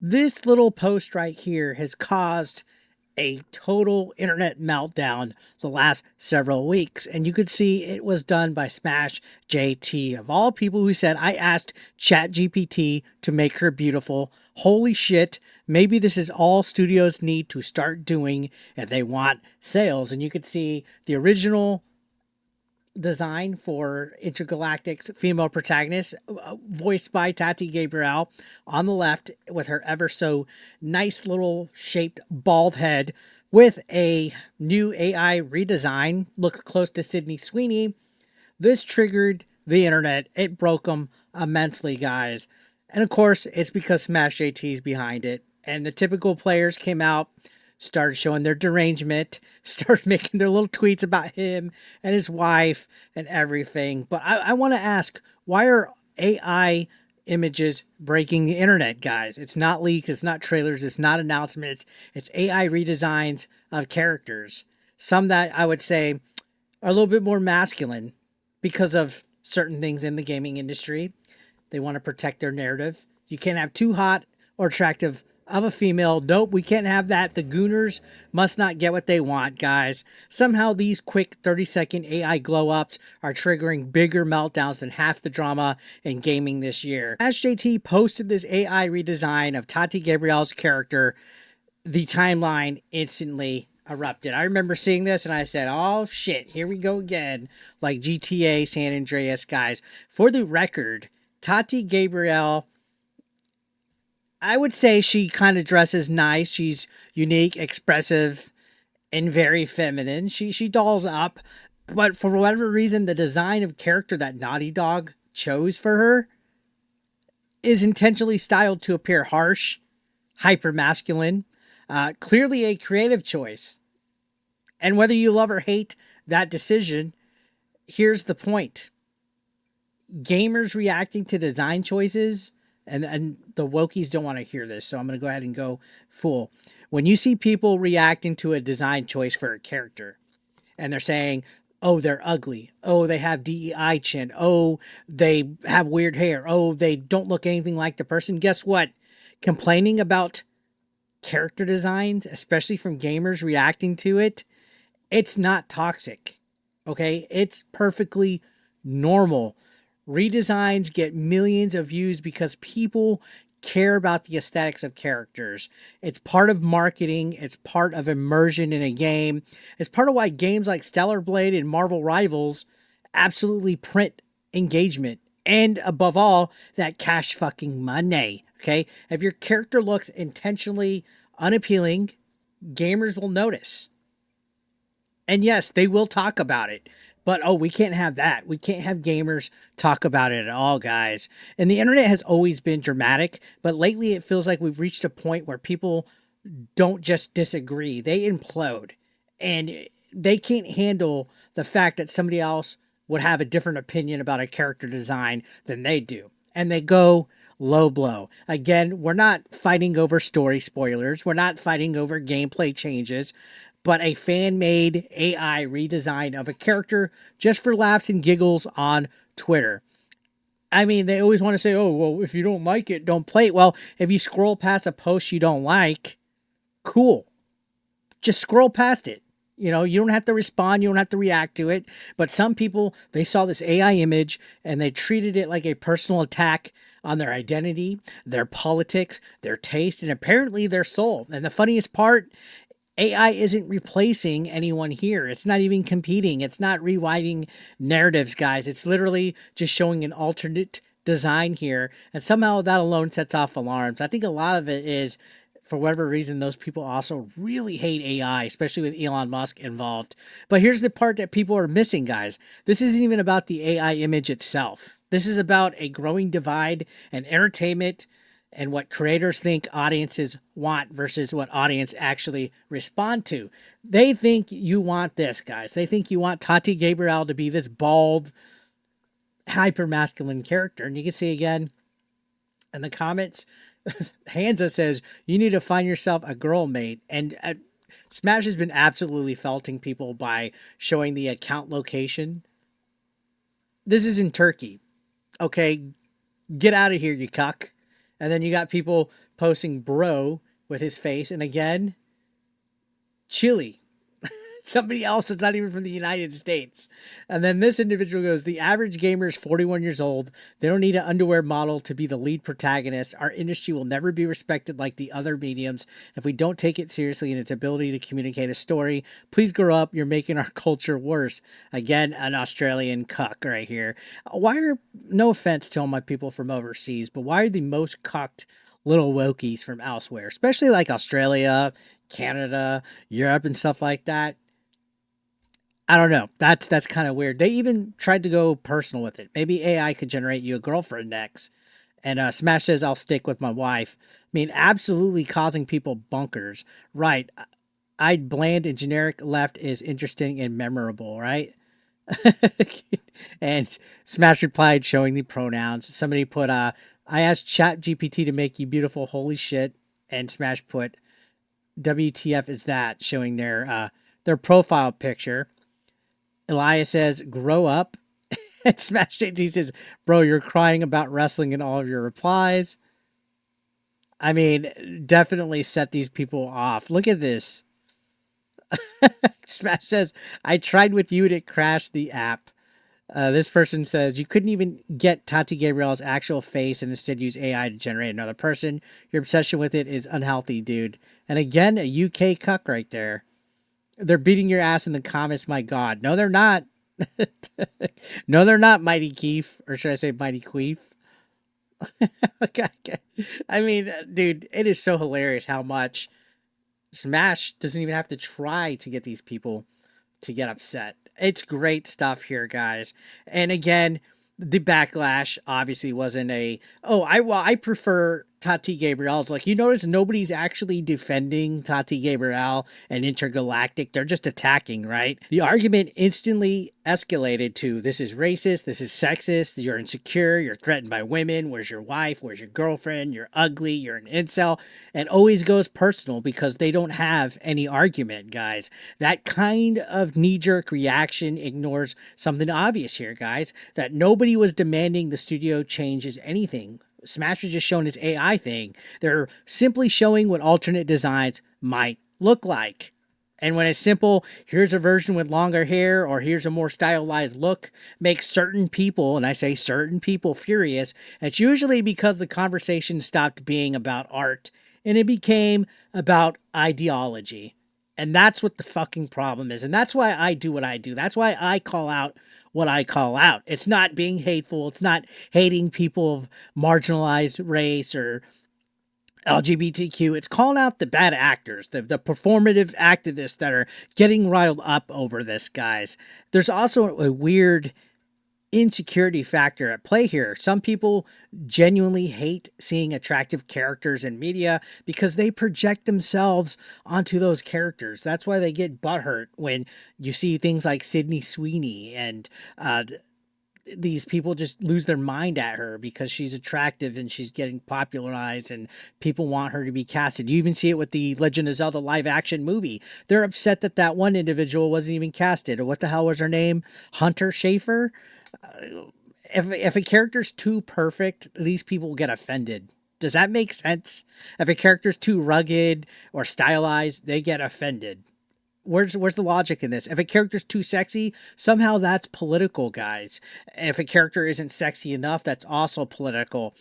This little post right here has caused a total internet meltdown the last several weeks. And you could see it was done by Smash JT, of all people, who said, I asked ChatGPT to make her beautiful. Holy shit. Maybe this is all studios need to start doing if they want sales. And you could see the original design for Intergalactic's female protagonist, voiced by Tati Gabrielle, on the left, with her ever so nice little shaped bald head, with a new AI redesign, look close to Sydney Sweeney. This triggered the internet. It broke them immensely, guys. And of course, it's because Smash JT is behind it. And the typical players came out, started showing their derangement, started making their little tweets about him and his wife and everything. But I want to ask, why are AI images breaking the internet, guys? It's not leaks, it's not trailers, it's not announcements, it's AI redesigns of characters. Some that I would say are a little bit more masculine because of certain things in the gaming industry. They want to protect their narrative. You can't have too hot or attractive of a female. Nope, we can't have that. The Gooners must not get what they want, guys. Somehow these quick 30-second AI glow ups are triggering bigger meltdowns than half the drama in gaming this year. As JT posted this AI redesign of Tati Gabrielle's character, the timeline instantly erupted. I remember seeing this and I said, oh shit, here we go again. Like GTA San Andreas, guys. For the record, Tati Gabrielle, I would say she kind of dresses nice. She's unique, expressive, and very feminine. She dolls up, but for whatever reason, the design of character that Naughty Dog chose for her is intentionally styled to appear harsh, hyper masculine, clearly a creative choice. And whether you love or hate that decision, here's the point: gamers reacting to design choices, and the wokies don't want to hear this, so I'm going to go ahead and go full. When you see people reacting to a design choice for a character, and they're saying, oh, they're ugly, oh, they have DEI chin, oh, they have weird hair, oh, they don't look anything like the person, guess what? Complaining about character designs, especially from gamers reacting to it, it's not toxic. Okay, it's perfectly normal. Redesigns get millions of views because people care about the aesthetics of characters. It's part of marketing, it's part of immersion in a game. It's part of why games like Stellar Blade and Marvel Rivals absolutely print engagement. And above all, that cash fucking money. Okay, if your character looks intentionally unappealing, gamers will notice. And yes, they will talk about it. But oh, we can't have that. We can't have gamers talk about it at all, guys. And the internet has always been dramatic, but lately it feels like we've reached a point where people don't just disagree, they implode. And they can't handle the fact that somebody else would have a different opinion about a character design than they do. And they go low blow. Again, we're not fighting over story spoilers, we're not fighting over gameplay changes, but a fan made AI redesign of a character just for laughs and giggles on Twitter. I mean, they always want to say, oh, well, if you don't like it, don't play it. Well, if you scroll past a post you don't like, cool. Just scroll past it. You know, you don't have to respond, you don't have to react to it. But some people, they saw this AI image and they treated it like a personal attack on their identity, their politics, their taste, and apparently their soul. And the funniest part, AI isn't replacing anyone here. It's not even competing. It's not rewriting narratives, guys. It's literally just showing an alternate design here. And somehow that alone sets off alarms. I think a lot of it is, for whatever reason, those people also really hate AI, especially with Elon Musk involved. But here's the part that people are missing, guys. This isn't even about the AI image itself. This is about a growing divide in entertainment and what creators think audiences want versus what audience actually respond to. They think you want this, guys. They think you want Tati Gabrielle to be this bald, hyper masculine character. And you can see again in the comments, Hansa says, you need to find yourself a girl mate. And Smash has been absolutely felting people by showing the account location. This is in Turkey. Okay, get out of here, you cuck. And then you got people posting bro with his face, and again, Chile. Somebody else that's not even from the United States. And then this individual goes, the average gamer is 41 years old. They don't need an underwear model to be the lead protagonist. Our industry will never be respected like the other mediums if we don't take it seriously in its ability to communicate a story. Please grow up. You're making our culture worse. Again, an Australian cuck right here. Why are, no offense to all my people from overseas, but why are the most cucked little wokies from elsewhere, especially like Australia, Canada, Europe, and stuff like that? I don't know. That's kind of weird. They even tried to go personal with it. Maybe AI could generate you a girlfriend next. And Smash says, I'll stick with my wife. I mean, absolutely causing people bunkers. Right. I'd bland and generic left is interesting and memorable, right? And Smash replied, showing the pronouns. Somebody put, I asked Chat GPT to make you beautiful. Holy shit. And Smash put, WTF is that? Showing their profile picture. Elias says, grow up. And Smash JT says, bro, you're crying about wrestling in all of your replies. I mean, definitely set these people off. Look at this. Smash says, I tried with you and it crashed the app. This person says, you couldn't even get Tati Gabrielle's actual face and instead use AI to generate another person. Your obsession with it is unhealthy, dude. And again, a UK cuck right there. They're beating your ass in the comments, my God. No, they're not. No, they're not, Mighty Keef. Or should I say Mighty Queef? Okay. I mean, dude, it is so hilarious how much Smash doesn't even have to try to get these people to get upset. It's great stuff here, guys. And again, the backlash obviously wasn't I prefer Tati Gabrielle's. Like, you notice nobody's actually defending Tati Gabrielle and Intergalactic. They're just attacking, right? The argument instantly escalated to, this is racist, this is sexist, you're insecure, you're threatened by women, where's your wife, where's your girlfriend, you're ugly, you're an incel, and always goes personal because they don't have any argument, guys. That kind of knee-jerk reaction ignores something obvious here, guys, that nobody was demanding the studio changes anything. Smash was just showing his AI thing. They're simply showing what alternate designs might look like. And when it's simple, here's a version with longer hair or here's a more stylized look, makes certain people, and I say certain people, furious. It's usually because the conversation stopped being about art and it became about ideology. And that's what the fucking problem is. And that's why I do what I do. That's why I call out what I call out. It's not being hateful. It's not hating people of marginalized race or LGBTQ. It's calling out the bad actors, the performative activists that are getting riled up over this, guys. There's also a weird insecurity factor at play here. Some people genuinely hate seeing attractive characters in media because they project themselves onto those characters. That's why they get butthurt when you see things like Sydney Sweeney and these people just lose their mind at her because she's attractive and she's getting popularized and people want her to be casted. You even see it with the Legend of Zelda live action movie. They're upset that that one individual wasn't even casted. Or what the hell was her name? Hunter Schaefer? If a character's too perfect, these people get offended. Does that make sense? If a character's too rugged or stylized, they get offended. Where's the logic in this? If a character's too sexy, somehow that's political, guys. If a character isn't sexy enough, that's also political.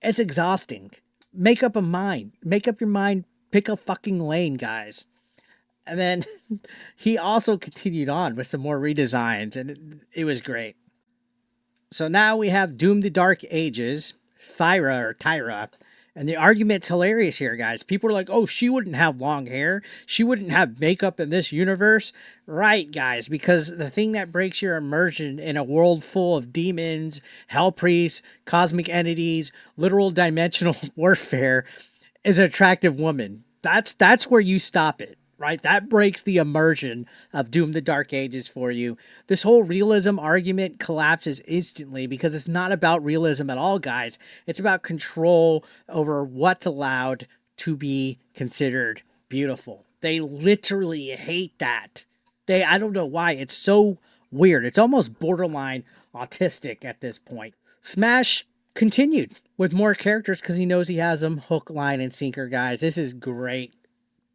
It's exhausting. Make up a mind. Make up your mind. Pick a fucking lane, guys. And then he also continued on with some more redesigns, and it was great. So now we have Doom the Dark Ages, Tyra, and the argument's hilarious here, guys. People are like, oh, she wouldn't have long hair. She wouldn't have makeup in this universe. Right, guys, because the thing that breaks your immersion in a world full of demons, hell priests, cosmic entities, literal dimensional warfare is an attractive woman. That's where you stop it. Right? That breaks the immersion of Doom the Dark Ages for you. This whole realism argument collapses instantly because it's not about realism at all, guys. It's about control over what's allowed to be considered beautiful. They literally hate that. I don't know why. It's so weird. It's almost borderline autistic at this point. Smash continued with more characters because he knows he has them hook, line, and sinker, guys. This is great.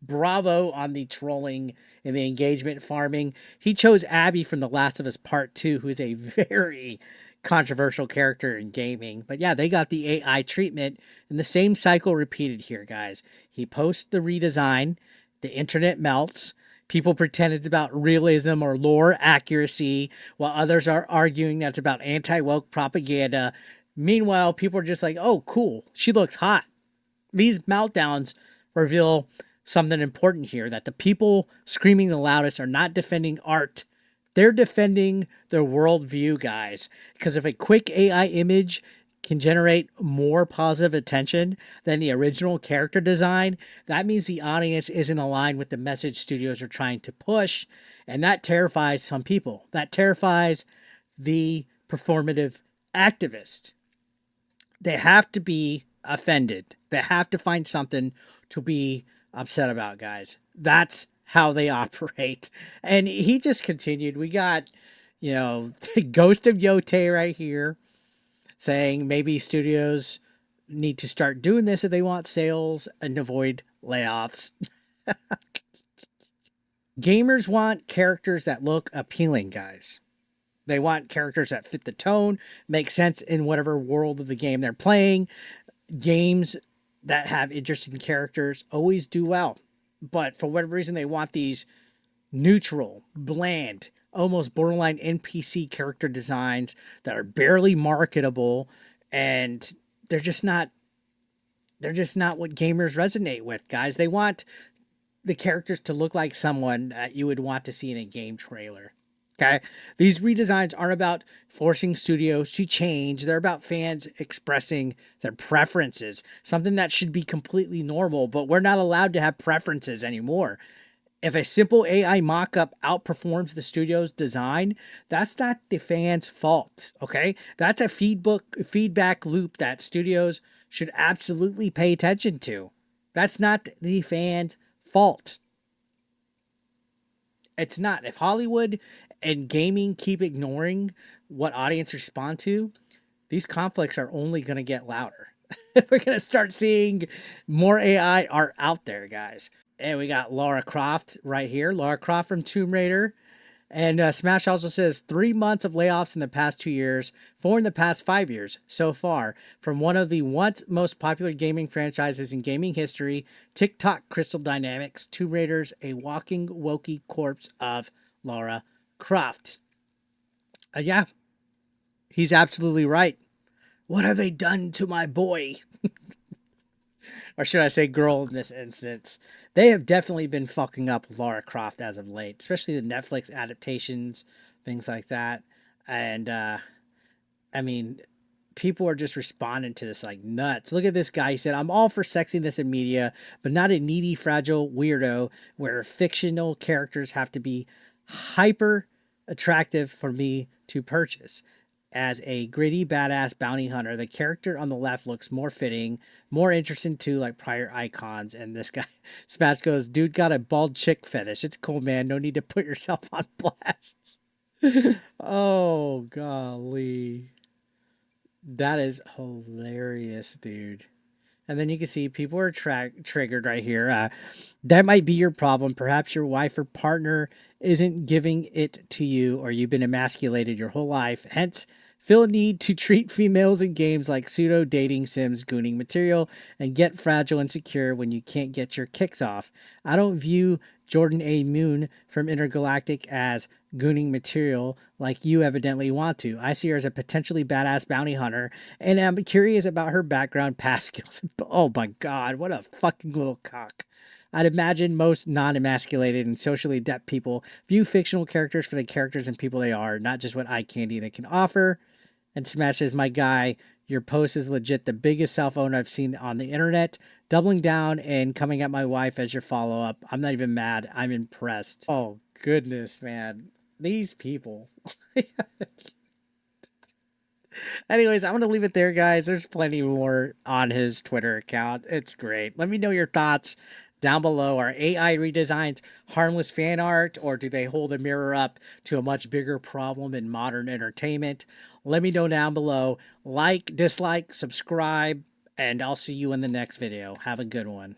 Bravo on the trolling and the engagement farming. He chose Abby from The Last of Us Part 2, who is a very controversial character in gaming. But yeah, they got the AI treatment, and the same cycle repeated here, guys. He posts the redesign, the internet melts. People pretend it's about realism or lore accuracy, while others are arguing that's about anti woke propaganda. Meanwhile, people are just like, oh, cool, she looks hot. These meltdowns reveal something important here, that the people screaming the loudest are not defending art. They're defending their worldview, guys. Because if a quick AI image can generate more positive attention than the original character design, that means the audience isn't aligned with the message studios are trying to push. And that terrifies some people. That terrifies the performative activist. They have to be offended. They have to find something to be upset about, guys. That's how they operate. And he just continued. We got, the Ghost of Yote right here saying maybe studios need to start doing this if they want sales and avoid layoffs. Gamers want characters that look appealing, guys. They want characters that fit the tone, make sense in whatever world of the game they're playing. Games that have interesting characters always do well. But for whatever reason, they want these neutral, bland, almost borderline NPC character designs that are barely marketable, and they're just not what gamers resonate with, guys. They want the characters to look like someone that you would want to see in a game trailer. Okay. These redesigns aren't about forcing studios to change. They're about fans expressing their preferences, something that should be completely normal, but we're not allowed to have preferences anymore. If a simple AI mock-up outperforms the studio's design, that's not the fans' fault. Okay. That's a feedback loop that studios should absolutely pay attention to. That's not the fans' fault. It's not. If Hollywood and gaming keep ignoring what audience respond to, these conflicts are only going to get louder. We're going to start seeing more AI art out there, guys. And we got Lara Croft right here. Lara Croft from Tomb Raider. And Smash also says 3 months of layoffs in the past 2 years, 4 in the past 5 years so far, from one of the once most popular gaming franchises in gaming history, TikTok Crystal Dynamics, Tomb Raiders, a walking wokey corpse of Lara Croft. Yeah, he's absolutely right. What have they done to my boy? Or should I say girl in this instance? They have definitely been fucking up Lara Croft as of late, especially the Netflix adaptations, things like that. And I mean, people are just responding to this like nuts. Look at this guy. He said, I'm all for sexiness in media, but not a needy, fragile weirdo where fictional characters have to be hyper attractive for me to purchase. As a gritty, badass bounty hunter, the character on the left looks more fitting, more interesting too, like prior icons. And this guy, Smash goes, dude got a bald chick fetish. It's cool, man. No need to put yourself on blast. Oh, golly. That is hilarious, dude. And then you can see people are triggered right here. That might be your problem. Perhaps your wife or partner isn't giving it to you, or you've been emasculated your whole life. Hence, feel a need to treat females in games like pseudo dating sims, gooning material, and get fragile and secure when you can't get your kicks off. I don't view Jordan A. Moon from Intergalactic as gooning material like you evidently want to. I see her as a potentially badass bounty hunter, and I'm curious about her background, past skills. Oh my god, what a fucking little cock. I'd imagine most non-emasculated and socially adept people view fictional characters for the characters and people they are, not just what eye candy they can offer. And Smash says, my guy, your post is legit the biggest cell phone I've seen on the internet. Doubling down and coming at my wife as your follow-up. I'm not even mad. I'm impressed. Oh, goodness, man. These people. Anyways, I'm going to leave it there, guys. There's plenty more on his Twitter account. It's great. Let me know your thoughts down below. Are AI redesigns harmless fan art, or do they hold a mirror up to a much bigger problem in modern entertainment? Let me know down below. Like, dislike, subscribe, and I'll see you in the next video. Have a good one.